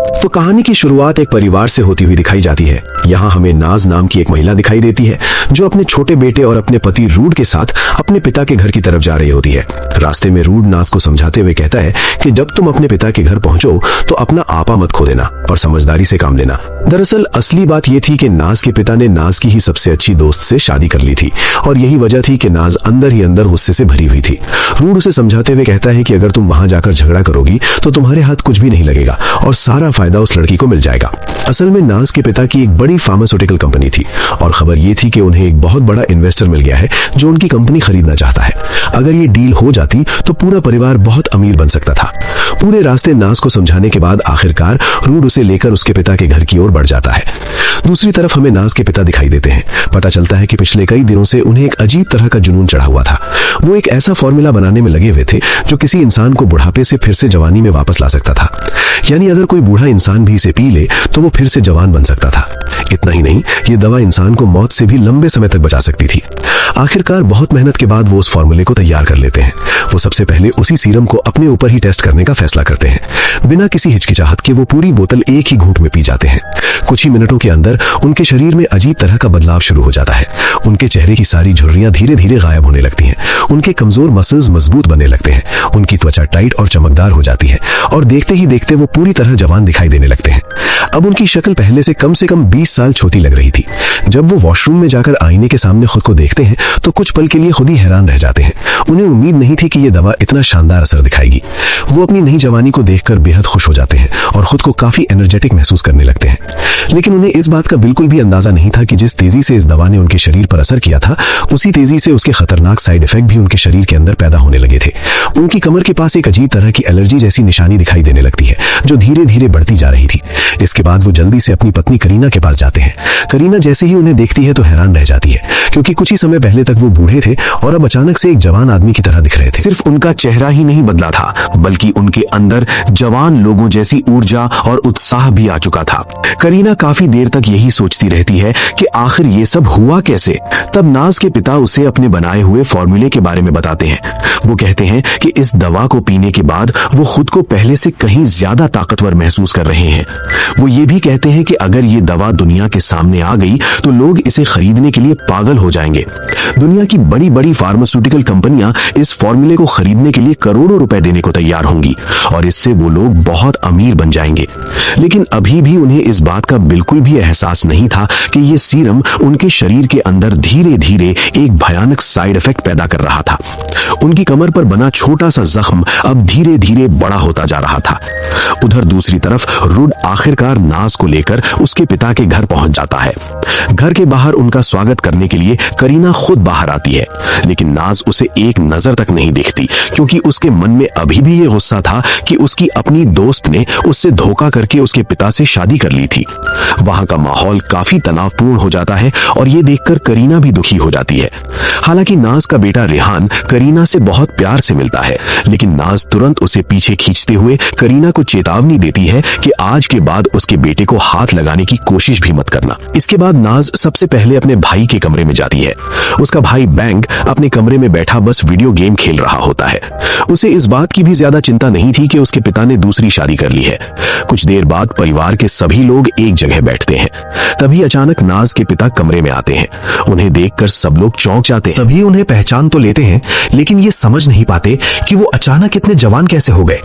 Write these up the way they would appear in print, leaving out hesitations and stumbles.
तो कहानी की शुरुआत एक परिवार से होती हुई दिखाई जाती है। यहाँ हमें नाज नाम की एक महिला दिखाई देती है जो अपने छोटे बेटे और अपने पति रूड के साथ अपने पिता के घर की तरफ जा रही होती है। रास्ते में रूड नाज को समझाते हुए कहता है कि जब तुम अपने पिता के घर पहुंचो तो अपना आपा मत खो देना और समझदारी से काम लेना। दरअसल असली बात यह थी कि नाज के पिता ने नाज की ही सबसे अच्छी दोस्त से शादी कर ली थी और यही वजह थी कि नाज अंदर ही अंदर गुस्से से भरी हुई थी। रूड उसे समझाते हुए कहता है कि अगर तुम वहां जाकर झगड़ा करोगी तो तुम्हारे हाथ कुछ भी नहीं लगेगा और सारा फायदा उस लड़की को मिल जाएगा। असल में नाज के पिता की एक बड़ी फार्मास्यूटिकल कंपनी थी और खबर ये थी कि उन्हें एक बहुत बड़ा इन्वेस्टर मिल गया है जो उनकी कंपनी खरीदना चाहता है। अगर ये डील हो जाती तो पूरा परिवार बहुत अमीर बन सकता था। पूरे रास्ते नाज को समझाने के बाद आखिरकार रूड उसे लेकर उसके पिता के घर की ओर बढ़ जाता है। दूसरी तरफ हमें नाज के पिता दिखाई देते हैं। पता चलता है कि पिछले कई दिनों से उन्हें एक अजीब तरह का जुनून चढ़ा हुआ था। वो एक ऐसा फॉर्मूला बनाने में लगे हुए थे जो किसी इंसान को बुढ़ापे से फिर से जवानी में वापस ला सकता था। यानी अगर कोई बूढ़ा इंसान भी इसे पी ले तो वो फिर से जवान बन सकता था। इतना ही नहीं, ये दवा इंसान को मौत से भी लंबे समय तक बचा सकती थी। आखिरकार बहुत मेहनत के बाद वो उस फॉर्मूले को तैयार कर लेते हैं। वो सबसे पहले उसी सीरम को अपने ऊपर ही टेस्ट करने का फैसला करते हैं। बिना किसी हिचकिचाहट के वो पूरी बोतल एक ही घूंट में पी जाते हैं। कुछ ही मिनटों के अंदर उनके शरीर में अजीब तरह का बदलाव शुरू हो जाता है। उनके चेहरे की सारी झुर्रियां धीरे धीरे गायब होने लगती हैं। उनके कमजोर मसल्स मजबूत बनने लगते हैं। उनकी त्वचा टाइट और चमकदार हो जाती है और देखते ही देखते वो पूरी तरह जवान दिखाई देने लगते हैं। अब उनकी शक्ल पहले से कम 20 साल छोटी लग रही थी। जब वो वॉशरूम में जाकर आईने के सामने खुद को देखते हैं तो कुछ पल के लिए खुद ही हैरान रह जाते हैं। उन्हें उम्मीद नहीं थी कि ये दवा इतना शानदार असर दिखाएगी। वो अपनी नई जवानी को देखकर बेहद खुश हो जाते हैं और खुद को काफी एनर्जेटिक महसूस करने लगते हैं। लेकिन उन्हें इस बात का बिल्कुल भी अंदाजा नहीं था कि जिस तेजी से इस दवा ने उनके शरीर पर असर किया था उसी तेजी से उसके खतरनाक साइड इफेक्ट भी उनके शरीर के अंदर पैदा होने लगे थे। उनकी कमर के पास एक अजीब तरह की एलर्जी जैसी निशानी दिखाई देने लगती है जो धीरे धीरे बढ़ती जा रही थी। इसके बाद वो जल्दी से अपनी पत्नी करीना के पास जाते हैं। करीना जैसे ही उन्हें देखती है तो हैरान रह जाती है क्योंकि कुछ ही समय पहले तक वो बूढ़े थे और अब अचानक से एक जवान आदमी की तरह दिख रहे थे। सिर्फ उनका चेहरा ही नहीं बदला था बल्कि उनके अंदर जवान लोगों जैसी ऊर्जा और उत्साह भी आ चुका था। करीना काफी देर तक यही सोचती रहती है कि आखिर ये सब हुआ कैसे। तब नाज के पिता उसे अपने बनाए हुए फॉर्मूले के बारे में बताते हैं। वो कहते हैं कि इस दवा को पीने के बाद वो खुद को पहले से कहीं ज्यादा ताकतवर महसूस कर रहे हैं। वो ये भी कहते हैं कि अगर ये दवा दुनिया के सामने आ गई तो लोग इसे खरीदने के लिए पागल हो जाएंगे। दुनिया की बड़ी बड़ी फार्मास्यूटिकल कंपनियां इस फॉर्मूले को खरीदने के लिए करोड़ों रुपए देने को तैयार होंगी और इससे वो लोग बहुत अमीर बन जाएंगे। लेकिन अभी भी उन्हें इस बात का बिल्कुल भी एहसास नहीं था कि ये सीरम उनके शरीर के अंदर धीरे धीरे एक भयानक साइड इफेक्ट पैदा कर रहा था। उनकी कमर पर बना छोटा सा जख्म अब धीरे धीरे बड़ा होता जा रहा था। उधर दूसरी तरफ रूड आखिरकार नाज को लेकर उसके पिता के घर पहुंच जाता है। घर के बाहर उनका स्वागत करने के लिए करीना खुद बाहर आती है, लेकिन नाज उसे एक नजर तक नहीं देखती क्योंकि उसके मन में अभी भी ये गुस्सा था कि उसकी अपनी दोस्त ने उससे धोखा करके उसके पिता से शादी कर ली थी। वहां का माहौल काफी तनावपूर्ण हो जाता है और ये देखकर करीना भी दुखी हो जाती है। हालांकि नाज का बेटा रेहान करीना से बहुत प्यार से मिलता है, लेकिन नाज तुरंत उसे पीछे खींचते हुए करीना को चेतावनी देती है कि आज के बाद उसके बेटे को हाथ लगाने की कोशिश भी मत करना। इसके बाद नाज सबसे पहले अपने भाई के कमरे में जाती है। उसका भाई बैंक अपने कमरे में बैठा बस वीडियो गेम खेल रहा होता है। उसे इस बात की भी ज्यादा चिंता नहीं थी कि उसके पिता ने दूसरी शादी कर ली है। कुछ देर बाद परिवार के सभी लोग एक जगह बैठते हैं। तभी अचानक नाज के पिता कमरे में आते हैं। उन्हें देखकर सब लोग चौंक जाते हैं। सभी उन्हें पहचान तो लेते हैं लेकिन ये समझ नहीं पाते कि वो अचानक इतने जवान कैसे हो गए।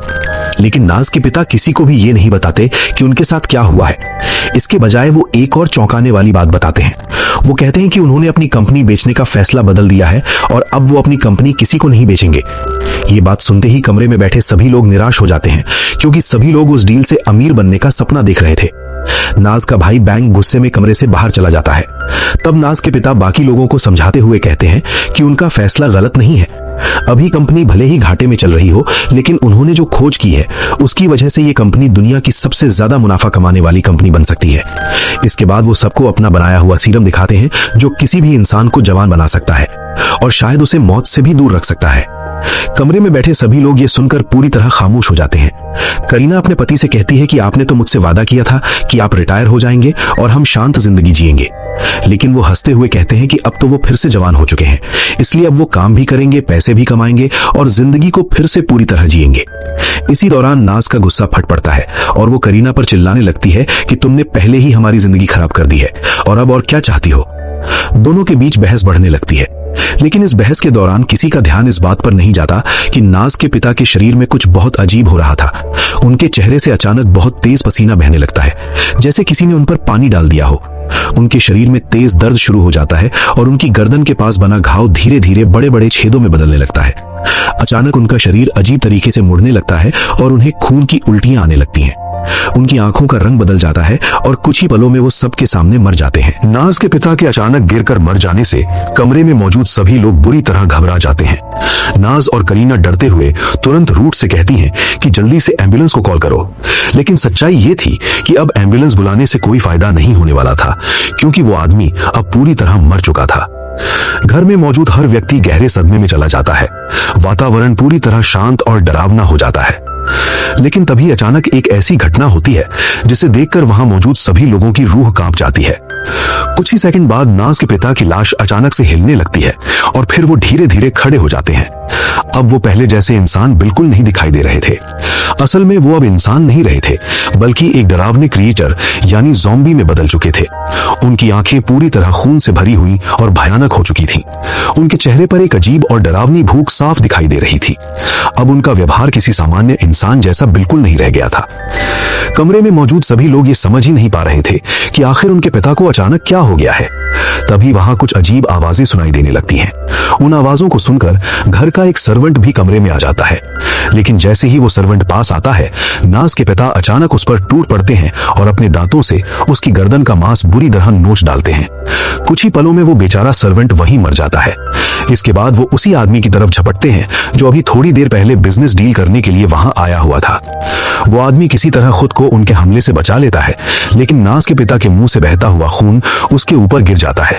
लेकिन नाज के पिता किसी को भी ये नहीं बताते कि उनके साथ क्या हुआ है। इसके बजाय वो एक और चौंकाने वाली बात बताते हैं। वो कहते हैं कि उन्होंने अपनी कंपनी बेचने का फैसला बदल दिया है और अब वो अपनी कंपनी किसी को नहीं बेचेंगे। ये बात सुनते ही कमरे में बैठे सभी लोग निराश हो जाते हैं क्योंकि सभी लोग उस डील से अमीर बनने का सपना देख रहे थे। नाज का भाई बैंक गुस्से में कमरे से बाहर चला जाता है। तब नाज के पिता बाकी लोगों को समझाते हुए कहते हैं कि उनका फैसला गलत नहीं है। अभी कंपनी भले ही घाटे में चल रही हो लेकिन उन्होंने जो खोज की है उसकी वजह से ये कंपनी दुनिया की सबसे ज्यादा मुनाफा कमाने वाली कंपनी बन सकती है। इसके बाद वो सबको अपना बनाया हुआ सीरम दिखाते हैं जो किसी भी इंसान को जवान बना सकता है और शायद उसे मौत से भी दूर रख सकता है। कमरे में बैठे सभी लोग ये सुनकर पूरी तरह खामोश हो जाते हैं। करीना अपने पति से कहती है कि आपने तो मुझसे वादा किया था कि आप रिटायर हो जाएंगे और हम शांत जिंदगी जिएंगे, लेकिन वो हंसते हुए कहते हैं कि अब तो वो फिर से जवान हो चुके हैं, इसलिए अब वो काम भी करेंगे, पैसे भी कमाएंगे और जिंदगी को फिर से पूरी तरह जिएंगे। इसी दौरान नाज का गुस्सा फट पड़ता है और वो करीना पर चिल्लाने लगती है कि तुमने पहले ही हमारी जिंदगी खराब कर दी है और अब और क्या चाहती हो। दोनों के बीच बहस बढ़ने लगती है, लेकिन इस बहस के दौरान किसी का ध्यान इस बात पर नहीं जाता कि नाज के पिता के शरीर में कुछ बहुत अजीब हो रहा था। उनके चेहरे से अचानक बहुत तेज पसीना बहने लगता है, जैसे किसी ने उन पर पानी डाल दिया हो। उनके शरीर में तेज दर्द शुरू हो जाता है और उनकी गर्दन के पास बना घाव धीरे धीरे बड़े बड़े छेदों में बदलने लगता है। अचानक उनका शरीर अजीब तरीके से मुड़ने लगता है और उन्हें खून की उल्टियां आने लगती हैं। उनकी आंखों का रंग बदल जाता है और कुछ ही पलों में वो सबके सामने मर जाते हैं। नाज के पिता के अचानक गिरकर मर जाने से कमरे में मौजूद सभी लोग बुरी तरह घबरा जाते हैं। नाज और करीना डरते हुए तुरंत रूट से कहती हैं कि जल्दी से एम्बुलेंस को कॉल करो, लेकिन सच्चाई ये थी कि अब एम्बुलेंस बुलाने से कोई फायदा नहीं होने वाला था, क्योंकि वो आदमी अब पूरी तरह मर चुका था। घर में मौजूद हर व्यक्ति गहरे सदमे में चला जाता है। वातावरण पूरी तरह शांत और डरावना हो जाता है। लेकिन तभी अचानक एक ऐसी घटना होती है जिसे देखकर वहां मौजूद सभी लोगों की रूह कांप जाती है। कुछ ही सेकंड बाद नाज के पिता की लाश अचानक से हिलने लगती है और फिर वो धीरे धीरे खड़े हो जाते हैं। अब वो पहले जैसे इंसान बिल्कुल नहीं दिखाई दे रहे थे। असल में वो अब इंसान नहीं रहे थे, बल्कि एक डरावने क्रिएचर यानी ज़ॉम्बी में बदल चुके थे। उनकी आंखें पूरी तरह खून से भरी हुई और भयानक हो चुकी थीं। उनके चेहरे पर एक अजीब और डरावनी भूख साफ दिखाई दे रही थी। अब उनका व्यवहार किसी सामान्य इंसान जैसा बिल्कुल नहीं रह गया था। कमरे में मौजूद सभी लोग ये समझ ही नहीं पा रहे थे कि आखिर उनके पिता को अचानक क्या हो गया है। तभी वहां कुछ अजीब आवाजें सुनाई देने लगती हैं। उन आवाजों को सुनकर घर का एक सर्वेंट भी कमरे में आ जाता है, लेकिन जैसे ही वो सर्वेंट पास आता है, नाज के पिता अचानक उस पर टूट पड़ते हैं और अपने दांतों से उसकी गर्दन का मांस बुरी तरह नोच डालते हैं। कुछ ही पलों में वो बेचारा सर्वेंट वहीं मर जाता है। इसके बाद वो उसी आदमी की तरफ झपटते हैं जो अभी थोड़ी देर पहले बिजनेस डील करने के लिए वहां आया हुआ था। वो आदमी किसी तरह खुद को उनके हमले से बचा लेता है, लेकिन नाज के पिता के मुंह से बहता हुआ खून उसके ऊपर गिर जाता है।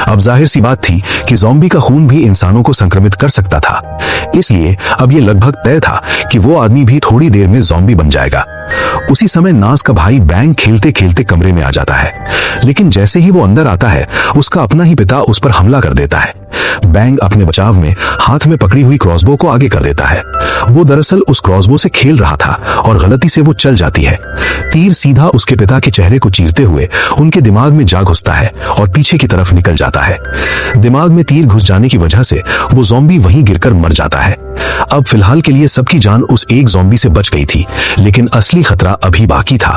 अब जाहिर सी बात थी कि ज़ॉम्बी का खून भी इंसानों को संक्रमित कर सकता था, इसलिए अब ये लगभग तय था कि वो आदमी भी थोड़ी देर में ज़ॉम्बी बन जाएगा। उसी समय नाज का भाई बैंग खेलते खेलते कमरे में आ जाता है, लेकिन जैसे ही वो अंदर आता है, उसका अपना ही पिता उस पर हमला कर देता है। बैंग अपने बचाव में हाथ में पकड़ी हुई क्रॉसबो को आगे कर देता है। वो दरअसल उस क्रॉसबो से खेल रहा था और गलती से वो चल जाती है। तीर सीधा उसके पिता के चेहरे को चीरते हुए उनके दिमाग में जा घुसता है और पीछे की तरफ निकल जाता है। दिमाग में तीर घुस जाने की वजह से वो ज़ॉम्बी वहीं गिरकर मर जाता है। अब फिलहाल के लिए सबकी जान उस एक ज़ॉम्बी से बच गई थी, लेकिन असली खतरा अभी बाकी था।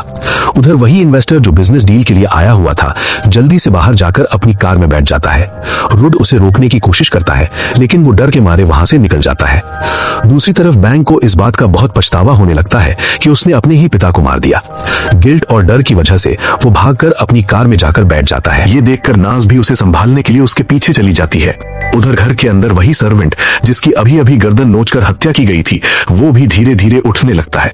उधर वही इन्वेस्टर जो बिजनेस डील के लिए आया हुआ था, जल्दी से बाहर जाकर अपनी कार में बैठ जाता है। रुड उसे रोकने की कोशिश करता है, लेकिन वो डर के मारे वहां से निकल जाता है। दूसरी तरफ बैंक को इस बात का बहुत पछतावा होने लगता है कि उसने अपने ही पिता को मार दिया। गिल्ट और डर की वजह से वो भागकर अपनी कार में जाकर बैठ जाता है। ये देखकर नाज भी उसे संभालने के लिए उसके पीछे चली जाती है। उधर घर के अंदर वही सर्वेंट जिसकी अभी अभी गर्दन नोचकर हत्या की गई थी, वो भी धीरे धीरे उठने लगता है।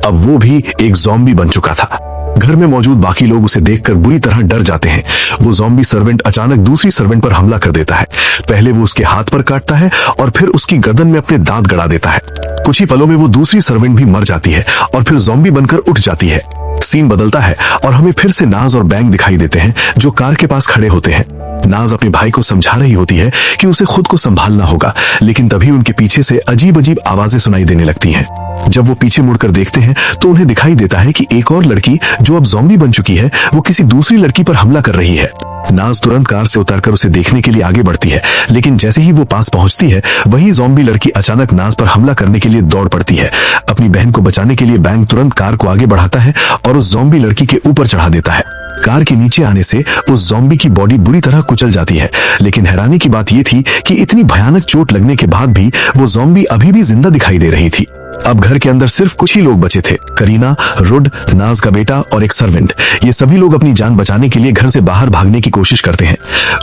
अब वो भी एक ज़ॉम्बी बन चुका था। घर में मौजूद बाकी लोग उसे देखकर बुरी तरह डर जाते हैं। वो ज़ॉम्बी सर्वेंट अचानक दूसरी सर्वेंट पर हमला कर देता है। पहले वो उसके हाथ पर काटता है और फिर उसकी गर्दन में अपने दांत गड़ा देता है। कुछ ही पलों में वो दूसरी सर्वेंट भी मर जाती है और फिर ज़ॉम्बी बनकर उठ जाती है। सीन बदलता है और हमें फिर से नाज और बैंग दिखाई देते हैं जो कार के पास खड़े होते हैं। नाज अपने भाई को समझा रही होती है कि उसे खुद को संभालना होगा, लेकिन तभी उनके पीछे से अजीब अजीब आवाजें सुनाई देने लगती हैं। जब वो पीछे मुड़कर देखते हैं तो उन्हें दिखाई देता है कि एक और लड़की जो अब ज़ॉम्बी बन चुकी है, वो किसी दूसरी लड़की पर हमला कर रही है। नाज तुरंत कार से उतरकर उसे देखने के लिए आगे बढ़ती है, लेकिन जैसे ही वो पास पहुंचती है, वही ज़ॉम्बी लड़की अचानक नाज पर हमला करने के लिए दौड़ पड़ती है। अपनी बहन को बचाने के लिए बैंग तुरंत कार को आगे बढ़ाता है और उस ज़ॉम्बी लड़की के ऊपर चढ़ा देता है। कार के नीचे आने से उस ज़ॉम्बी की बॉडी बुरी तरह कुचल जाती है, लेकिन हैरानी की बात यह थी कि इतनी भयानक चोट लगने के बाद भी वो ज़ॉम्बी अभी भी जिंदा दिखाई दे रही थी। अब घर के अंदर सिर्फ कुछ ही लोग बचे थे, करीना, रुड, नाज का बेटा और एक सर्वेंट। ये सभी लोग अपनी जान बचाने के लिए घर से बाहर भागने की कोशिश करते हैं।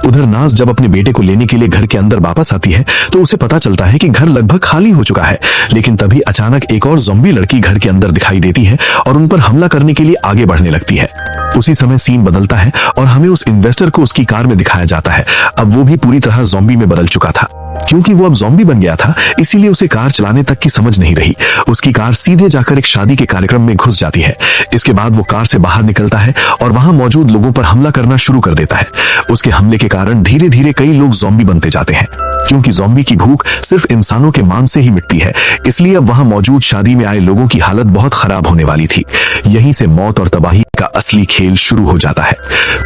उधर नाज जब अपने बेटे को लेने के लिए घर के अंदर वापस आती है तो उसे पता चलता है कि घर लगभग खाली हो चुका है, लेकिन तभी अचानक एक और ज़ॉम्बी लड़की घर के अंदर दिखाई देती है और उन पर हमला करने के लिए आगे बढ़ने लगती है। उसी समय सीन बदलता है और हमें उस इन्वेस्टर को उसकी कार में दिखाया जाता है। अब वो भी पूरी तरह ज़ॉम्बी में बदल चुका था। क्योंकि वो अब ज़ॉम्बी बन गया था, इसीलिए उसे कार चलाने तक की समझ नहीं रही। उसकी कार सीधे जाकर एक शादी के कार्यक्रम में घुस जाती है। इसके बाद वो कार से बाहर निकलता है और वहां मौजूद लोगों पर हमला करना शुरू कर देता है। उसके हमले के कारण धीरे धीरे कई लोग ज़ॉम्बी बनते जाते हैं। क्योंकि ज़ॉम्बी की भूख सिर्फ इंसानों के मांस से ही मिटती है, इसलिए अब वहां मौजूद शादी में आए लोगों की हालत बहुत खराब होने वाली थी। यहीं से मौत और तबाही का असली खेल शुरू हो जाता है।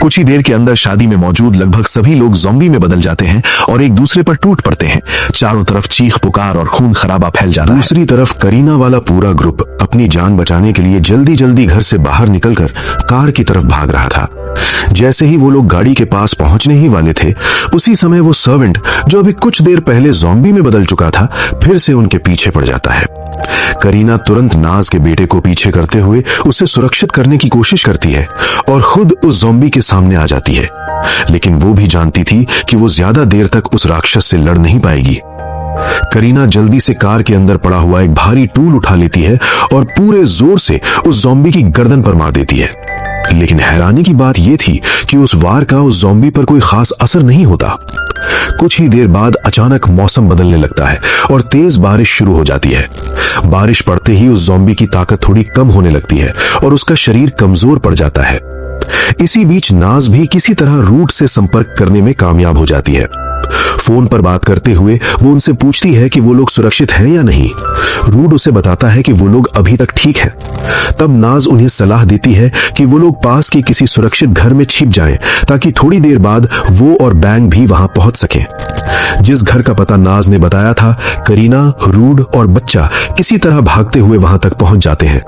कुछ ही देर के अंदर शादी में मौजूद लगभग सभी लोग ज़ॉम्बी में बदल जाते हैं और एक दूसरे पर टूट पड़ते हैं। चारों तरफ चीख पुकार और खून खराबा फैल जाता है। दूसरी तरफ करीना वाला पूरा ग्रुप अपनी जान बचाने के लिए जल्दी जल्दी घर से बाहर निकलकर कार की तरफ भाग रहा था। जैसे ही वो लोग गाड़ी के पास पहुंचने ही वाले थे, उसी समय वो सर्वेंट जो अभी कुछ देर पहले ज़ॉम्बी में बदल चुका था, फिर से उनके पीछे पड़ जाता है। करीना तुरंत नाज के बेटे को पीछे करते हुए उसे सुरक्षित करने की कोशिश करती है और खुद उस ज़ॉम्बी के सामने आ जाती है, लेकिन वो भी जानती थी कि वो ज्यादा देर तक उस राक्षस से लड़ नहीं पाएगी। करीना जल्दी से कार के अंदर पड़ा हुआ एक भारी टूल उठा लेती है और पूरे जोर से उस ज़ॉम्बी की गर्दन पर मार देती है। लेकिन हैरानी की बात यह थी कि उस वार का उस ज़ॉम्बी पर कोई खास असर नहीं होता। कुछ ही देर बाद अचानक मौसम बदलने लगता है और तेज बारिश शुरू हो जाती है। बारिश पड़ते ही उस ज़ॉम्बी की ताकत थोड़ी कम होने लगती है और उसका शरीर कमजोर पड़ जाता है। इसी बीच नाज भी किसी तरह रूट से संपर्क करने में कामयाब हो जाती है। फोन पर बात करते हुए वो उनसे पूछती है कि वो लोग सुरक्षित हैं या नहीं। रूड उसे बताता है कि वो लोग अभी तक ठीक हैं। तब नाज उन्हें सलाह देती है कि वो लोग पास के किसी सुरक्षित घर में छिप जाएं, ताकि थोड़ी देर बाद वो और बैंग भी वहां पहुंच सकें। जिस घर का पता नाज ने बताया था, करीना, रूड और बच्चा किसी तरह भागते हुए वहां तक पहुंच जाते हैं।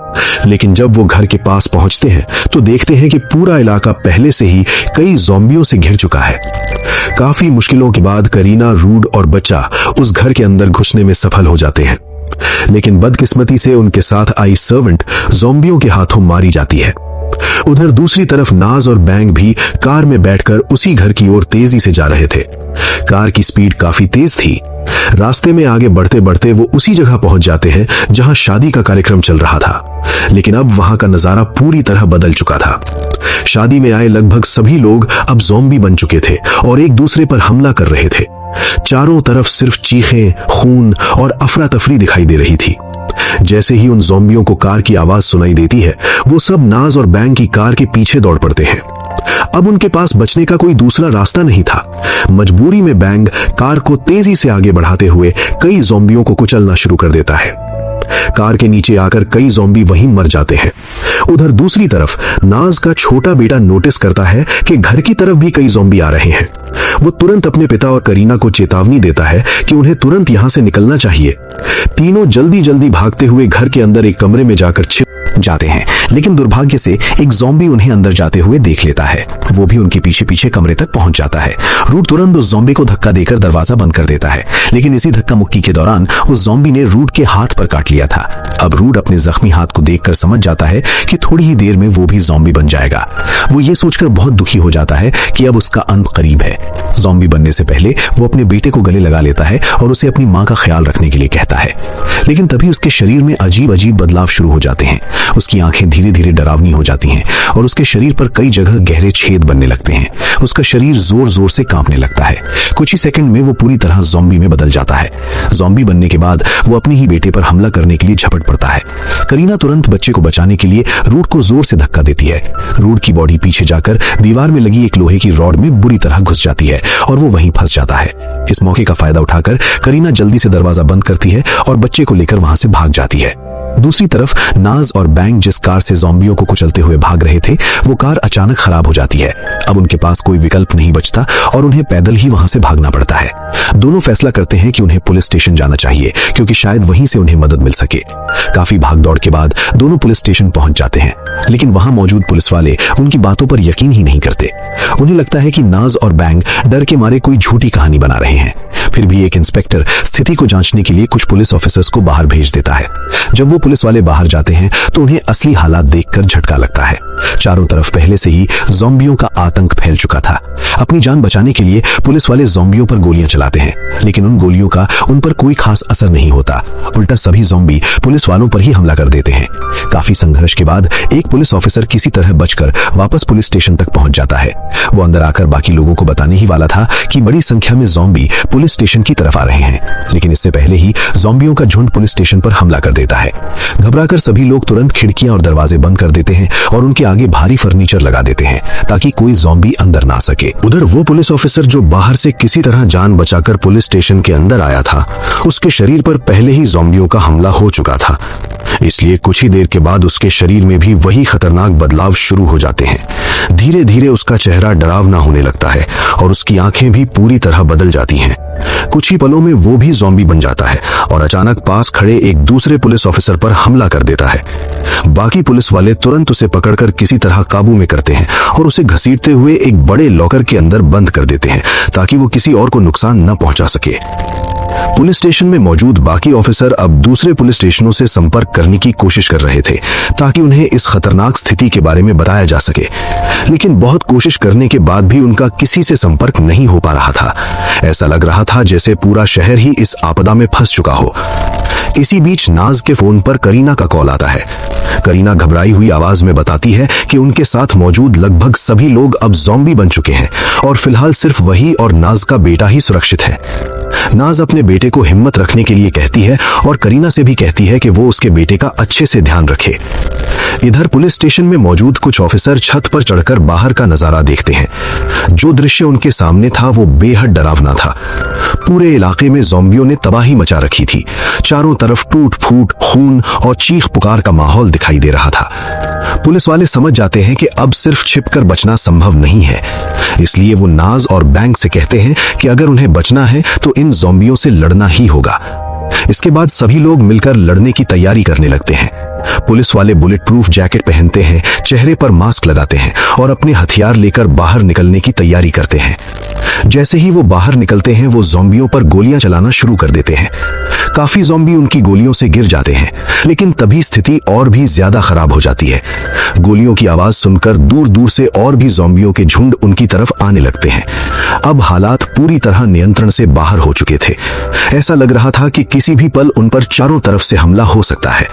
लेकिन जब वो घर के पास पहुंचते हैं तो देखते हैं कि पूरा इलाका पहले से ही कई ज़ॉम्बियों से घिर चुका है। काफी मुश्किलों के बाद करीना, रूड और बच्चा उस घर के अंदर घुसने में सफल हो जाते हैं, लेकिन बदकिस्मती से उनके साथ आई सर्वेंट ज़ॉम्बियों के हाथों मारी जाती है। उधर दूसरी तरफ नाज और बैंग भी कार में बैठकर उसी घर की ओर तेजी से जा रहे थे। कार की स्पीड काफी तेज थी। रास्ते में आगे बढ़ते बढ़ते वो उसी जगह पहुंच जाते हैं जहां शादी का कार्यक्रम चल रहा था, लेकिन अब वहां का नजारा पूरी तरह बदल चुका था। शादी में आए लगभग सभी लोग अब ज़ॉम्बी बन चुके थे और एक दूसरे पर हमला कर रहे थे। चारों तरफ सिर्फ चीखें, खून और अफरा तफरी दिखाई दे रही थी। जैसे ही उन ज़ॉम्बियों को कार की आवाज सुनाई देती है, वो सब नाज और बैंग की कार के पीछे दौड़ पड़ते हैं। अब उनके पास बचने का कोई दूसरा रास्ता नहीं था। मजबूरी में बैंग कार को तेजी से आगे बढ़ाते हुए कई ज़ॉम्बियों को कुचलना शुरू कर देता है। कार के नीचे आकर कई ज़ॉम्बी वहीं मर जाते हैं। उधर दूसरी तरफ नाज का छोटा बेटा नोटिस करता है कि घर की तरफ भी कई ज़ॉम्बी आ रहे हैं। वो तुरंत अपने पिता और करीना को चेतावनी देता है कि उन्हें तुरंत यहां से निकलना चाहिए। तीनों जल्दी जल्दी भागते हुए घर के अंदर एक कमरे में जाकर छिप जाते हैं, लेकिन दुर्भाग्य से एक ज़ॉम्बी उन्हें अंदर जाते हुए देख लेता है। वो भी उनके पीछे पीछे कमरे तक पहुंच जाता है। रूट तुरंत उस ज़ॉम्बी को धक्का देकर दरवाजा बंद कर देता है, लेकिन इसी धक्का मुक्की के दौरान उस ज़ॉम्बी ने रूट के हाथ पर काट लिया था। अब रूट अपने जख्मी हाथ को देखकर समझ जाता है कि थोड़ी ही देर में वो भी ज़ॉम्बी बन जाएगा। वो ये सोचकर बहुत दुखी हो जाता है कि अब उसका अंत करीब है। ज़ॉम्बी बनने से पहले वो अपने बेटे को गले लगा लेता है और उसे अपनी मां का ख्याल रखने के लिए कहता है। लेकिन तभी उसके शरीर में अजीब अजीब बदलाव शुरू हो जाते हैं। उसकी आंखें धीरे धीरे डरावनी हो जाती हैं और उसके शरीर पर कई जगह गहरे छेद बनने लगते हैं। उसका शरीर जोर जोर से कांपने लगता है। कुछ ही सेकंड में वो पूरी तरह ज़ॉम्बी में बदल जाता है। ज़ॉम्बी बनने के बाद वो अपने ही बेटे पर हमला करने के लिए झपट पड़ता है। करीना तुरंत बच्चे को बचाने के लिए रूट को जोर से धक्का देती है। रूट की बॉडी पीछे जाकर दीवार में लगी एक लोहे की रॉड में बुरी तरह घुस जाती है और वो वहीं फंस जाता है। इस मौके का फायदा उठाकर करीना जल्दी से दरवाजा बंद करती है और बच्चे को लेकर वहां से भाग जाती है। दूसरी तरफ नाज और बैंग जिस कार से ज़ॉम्बियों को कुचलते हुए भाग रहे थे, वो कार अचानक खराब हो जाती है। अब उनके पास कोई विकल्प नहीं बचता और उन्हें पैदल ही वहां से भागना पड़ता है। दोनों फैसला करते हैं कि उन्हें पुलिस स्टेशन जाना चाहिए, क्योंकि शायद वहीं से उन्हें मदद मिल सके। काफी भागदौड़ के बाद दोनों पुलिस स्टेशन पहुंच जाते हैं, लेकिन वहां मौजूद पुलिस वाले उनकी बातों पर यकीन ही नहीं करते। उन्हें लगता है कि नाज और बैंग डर के मारे कोई झूठी कहानी बना रहे हैं। फिर भी एक इंस्पेक्टर स्थिति को जांचने के लिए कुछ पुलिस ऑफिसर्स को बाहर भेज देता है। जब वो पुलिस वाले बाहर जाते हैं तो उन्हें असली हालात देखकर झटका लगता है। चारों तरफ पहले से ही ज़ॉम्बियों का आतंक फैल चुका था। अपनी जान बचाने के लिए पुलिस वाले ज़ॉम्बियों पर गोलियां चलाते हैं, लेकिन उन गोलियों का उन पर कोई खास असर नहीं होता। उल्टा सभी ज़ॉम्बी पुलिस वालों पर ही हमला कर देते हैं। काफी संघर्ष के बाद एक पुलिस ऑफिसर किसी तरह बचकर वापस पुलिस स्टेशन तक पहुंच जाता है। वो अंदर आकर बाकी लोगों को बताने ही वाला था कि बड़ी संख्या में ज़ॉम्बी पुलिस स्टेशन की तरफ आ रहे हैं, लेकिन इससे पहले ही ज़ॉम्बियों का झुंड पुलिस स्टेशन पर हमला कर देता है। घबराकर सभी लोग तुरंत खिड़कियां और दरवाजे बंद कर देते हैं और उनके आगे भारी फर्नीचर लगा देते हैं ताकि कोई ज़ॉम्बी अंदर ना सके। उधर वो पुलिस ऑफिसर जो बाहर से किसी तरह जान बचाकर पुलिस स्टेशन के अंदर आया था, उसके शरीर पर पहले ही ज़ॉम्बियों का हमला हो चुका था, इसलिए कुछ ही देर के बाद उसके शरीर में भी वही खतरनाक बदलाव शुरू हो जाते हैं। धीरे धीरे उसका चेहरा डरावना होने लगता है और उसकी आंखें भी पूरी तरह बदल जाती हैं। कुछ ही पलों में वो भी ज़ॉम्बी बन जाता है और अचानक पास खड़े एक दूसरे पुलिस ऑफिसर पर हमला कर देता है। बाकी पुलिस वाले तुरंत उसे पकड़कर किसी तरह काबू में करते हैं और उसे घसीटते हुए एक बड़े लॉकर के अंदर बंद कर देते हैं ताकि वो किसी और को नुकसान न पहुंचा सके। पुलिस स्टेशन में मौजूद बाकी ऑफिसर अब दूसरे पुलिस स्टेशनों से संपर्क करने की कोशिश कर रहे थे ताकि उन्हें इस खतरनाक स्थिति के बारे में बताया जा सके, लेकिन बहुत कोशिश करने के बाद भी उनका किसी से संपर्क नहीं हो पा रहा था। ऐसा लग रहा था जैसे पूरा शहर ही इस आपदा में फंस चुका हो। इसी बीच नाज के फोन पर करीना का कॉल आता है। करीना घबराई हुई आवाज में बताती है कि उनके साथ मौजूद लगभग सभी लोग अब ज़ॉम्बी बन चुके हैं और फिलहाल सिर्फ वही और नाज का बेटा ही सुरक्षित है। नाज अपने बेटे को हिम्मत रखने के लिए कहती है और करीना से भी कहती है कि वो उसके बेटे का अच्छे से ध्यान रखे। इधर पुलिस स्टेशन में मौजूद कुछ ऑफिसर छत पर चढ़कर बाहर का नजारा देखते हैं। जो दृश्य उनके सामने था वो बेहद डरावना था। पूरे इलाके में ज़ॉम्बियों ने तबाही मचा रखी थी। चारों तरफ टूट फूट, खून और चीख पुकार का माहौल दिखाई दे रहा था। पुलिस वाले समझ जाते हैं कि अब सिर्फ छिपकर बचना संभव नहीं है, इसलिए वो नाज और बैंक से कहते हैं कि अगर उन्हें बचना है तो इन ज़ॉम्बियों से लड़ना ही होगा। इसके बाद सभी लोग मिलकर लड़ने की तैयारी करने लगते हैं। पुलिस वाले बुलेट प्रूफ जैकेट पहनते हैं, चेहरे पर मास्क लगाते हैं और अपने हथियार लेकर बाहर निकलने की तैयारी करते हैं। जैसे ही वो बाहर निकलते हैं वो ज़ॉम्बियों पर गोलियां चलाना शुरू कर देते हैं। काफी ज़ॉम्बी उनकी गोलियों से गिर जाते हैं, लेकिन तभी स्थिति और भी ज्यादा खराब हो जाती है। गोलियों की आवाज सुनकर दूर दूर से और भी ज़ॉम्बियों के झुंड उनकी तरफ आने लगते हैं। अब हालात पूरी तरह नियंत्रण से बाहर हो चुके थे। ऐसा लग रहा था कि किसी भी पल उन पर चारों तरफ से हमला हो सकता है,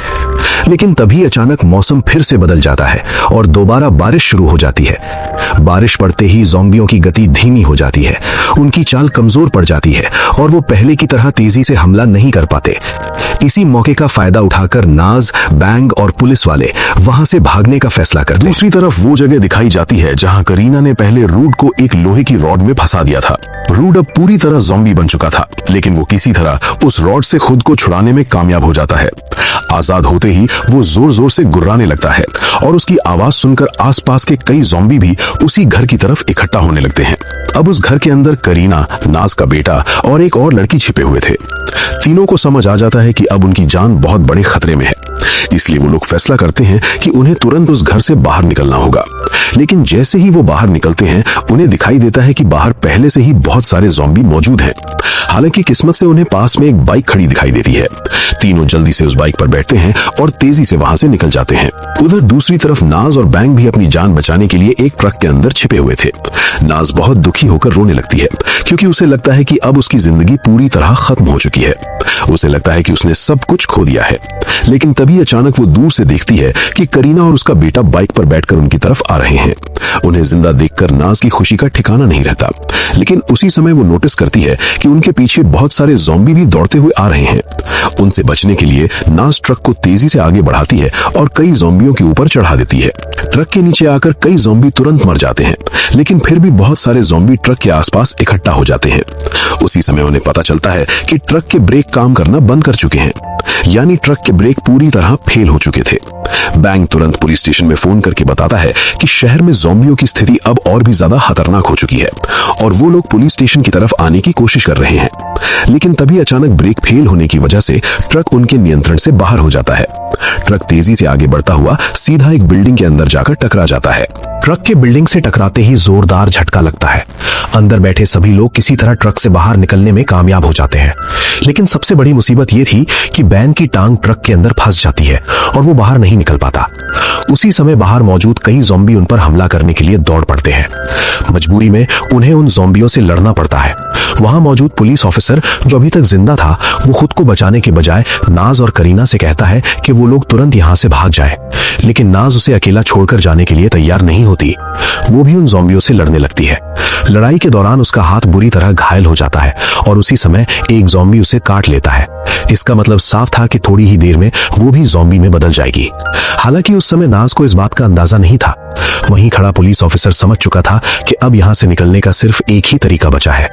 लेकिन तभी अचानक मौसम फिर से बदल जाता है और दोबारा बारिश शुरू हो जाती है। बारिश पड़ते ही ज़ॉम्बियों की गति धीमी हो जाती है, उनकी चाल कमजोर पड़ जाती है और वो पहले की तरह तेजी से हमला नहीं कर पाते। इसी मौके का फायदा उठाकर नाज, बैंग और पुलिस वाले वहां से भागने का फैसला करते हैं। दूसरी तरफ वो जगह दिखाई जाती है जहां करीना ने पहले रूड को एक लोहे की रॉड में फंसा दिया था। रूड अब पूरी तरह ज़ॉम्बी बन चुका था, लेकिन वो किसी तरह उस रॉड से खुद को छुड़ाने में कामयाब हो जाता है। आजाद होते ही वो जोर जोर से गुर्राने लगता है और उसकी आवाज सुनकर आसपास के कई ज़ॉम्बी भी उसी घर की तरफ इकट्ठा होने लगते हैं। अब उस घर के अंदर करीना, नाज का बेटा और एक और लड़की छिपे हुए थे। तीनों को समझ आ जाता है कि अब उनकी जान बहुत बड़े खतरे में है, इसलिए वो लोग फैसला करते हैं कि उन्हें तुरंत उस घर से बाहर निकलना होगा। लेकिन जैसे ही वो बाहर निकलते हैं उन्हें दिखाई देता है कि बाहर पहले से ही बहुत सारे ज़ॉम्बी मौजूद हैं। हालांकि किस्मत से उन्हें पास में एक बाइक खड़ी दिखाई देती है। तीनों जल्दी से उस बाइक पर बैठते हैं और तेजी से वहां से निकल जाते हैं। उधर दूसरी तरफ नाज और बैंग भी अपनी जान बचाने के लिए एक ट्रक के अंदर छिपे हुए थे। नाज बहुत दुखी होकर रोने लगती है क्योंकि उसे लगता है कि अब उसकी जिंदगी पूरी तरह खत्म हो चुकी है। उसे लगता है कि उसने सब कुछ खो दिया है। लेकिन तभी अचानक वो दूर से देखती है कि करीना और उसका बेटा बाइक पर बैठकर उनकी तरफ आ रहे हैं। उन्हें जिंदा देखकर नाज की खुशी का ठिकाना नहीं रहता, लेकिन उसी समय वो नोटिस करती है कि उनके पीछे बहुत सारे ज़ॉम्बी भी दौड़ते हुए आ रहे हैं। उनसे बचने के लिए नाज ट्रक को तेजी से आगे बढ़ाती है और कई ज़ॉम्बियों के ऊपर चढ़ा देती है। ट्रक के नीचे आकर कई ज़ॉम्बी तुरंत मर जाते हैं, लेकिन फिर भी बहुत सारे ज़ॉम्बी ट्रक के आसपास इकट्ठा हो जाते हैं। उसी समय उन्हें पता चलता है कि ट्रक के ब्रेक काम करना बंद कर चुके हैं, यानी ट्रक के ब्रेक पूरी तरह फेल हो चुके थे। बैंक तुरंत पुलिस स्टेशन में फोन करके बताता है कि शहर में ज़ॉम्बियों की स्थिति अब और भी ज्यादा खतरनाक हो चुकी है और वो लोग पुलिस स्टेशन की तरफ आने की कोशिश कर रहे हैं। लेकिन तभी अचानक ब्रेक फेल होने की वजह से ट्रक उनके नियंत्रण से बाहर हो जाता है। ट्रक तेजी से आगे बढ़ता हुआ सीधा एक बिल्डिंग के अंदर जाकर टकरा जाता है। ट्रक के बिल्डिंग से टकराते ही जोरदार झटका लगता है। अंदर बैठे सभी लोग किसी तरह ट्रक से बाहर निकलने में कामयाब हो जाते हैं। लेकिन सबसे बड़ी मुसीबत यह थी कि बैन की टांग ट्रक के अंदर फंस जाती है और वो बाहर नहीं निकल पाता। उसी समय बाहर मौजूद कई ज़ॉम्बी उन पर हमला करने के लिए दौड़ पड़ते हैं। मजबूरी में उन्हें उन ज़ॉम्बियों से लड़ना पड़ता है। वहां मौजूद पुलिस ऑफिसर जो अभी तक जिंदा था, वो खुद को बचाने के बजाय नाज और करीना से कहता है कि वो लोग तुरंत यहां से भाग जाए, लेकिन नाज उसे अकेला छोड़कर जाने के लिए तैयार नहीं होती। वो भी उन ज़ॉम्बियों से लड़ने लगती है। लड़ाई के दौरान उसका हाथ बुरी तरह घायल हो जाता है और उसी समय एक ज़ॉम्बी उसे काट लेता है। इसका मतलब साफ था कि थोड़ी ही देर में वो भी ज़ॉम्बी में बदल जाएगी। हालांकि उस समय नाज को इस बात का अंदाजा नहीं था। वहीं खड़ा पुलिस ऑफिसर समझ चुका था कि अब यहां से निकलने का सिर्फ एक ही तरीका बचा है।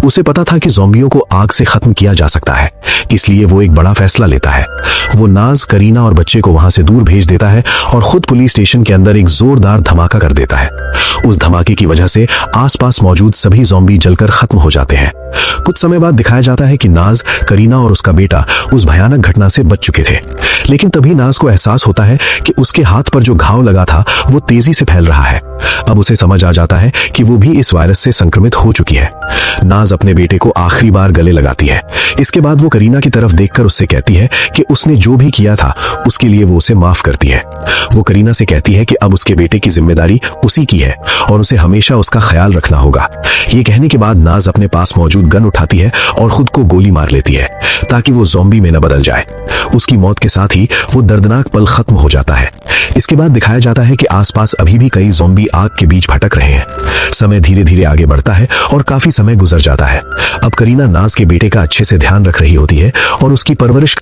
उसे पता था कि ज़ॉम्बियों को आग से खत्म किया जा सकता है, इसलिए वो एक बड़ा फैसला लेता है। वो नाज, करीना और बच्चे को वहां से दूर भेज देता है और खुद पुलिस स्टेशन के अंदर एक जोरदार धमाका कर देता है। उस धमाके की वजह से आसपास मौजूद सभी ज़ॉम्बी जलकर खत्म हो जाते हैं। कुछ समय बाद दिखाया जाता है कि नाज, करीना और उसका बेटा उस भयानक घटना से बच चुके थे। लेकिन तभी नाज को एहसास होता है कि उसके हाथ पर जो घाव लगा था वो तेजी से फैल रहा है। अब उसे समझ आ जाता है कि वो भी इस वायरस से संक्रमित हो चुकी है। नाज अपने बेटे को आखिरी बार गले लगाती है। इसके बाद वो करीना की तरफ देखकर उससे कहती है कि उसने जो भी किया था उसके लिए वो उसे माफ करती है। वो करीना से कहती है कि अब उसके बेटे की जिम्मेदारी उसी की है और उसे हमेशा उसका ख्याल रखना होगा। ये कहने के बाद नाज अपने पास मौजूद गन उठाती है और खुद को गोली मार लेती है ताकि वो ज़ॉम्बी में न बदल जाए। उसकी मौत के साथ ही वो दर्दनाक पल खत्म हो जाता है। इसके बाद दिखाया जाता है कि आसपास अभी भी कई ज़ॉम्बी आग के बीच भटक रहे हैं। समय धीरे धीरे आगे बढ़ता है और काफी समय गुजर जाता है। अब करीना नाज के बेटे का अच्छे से ध्यान रख रही होती है और उसकी परवरिश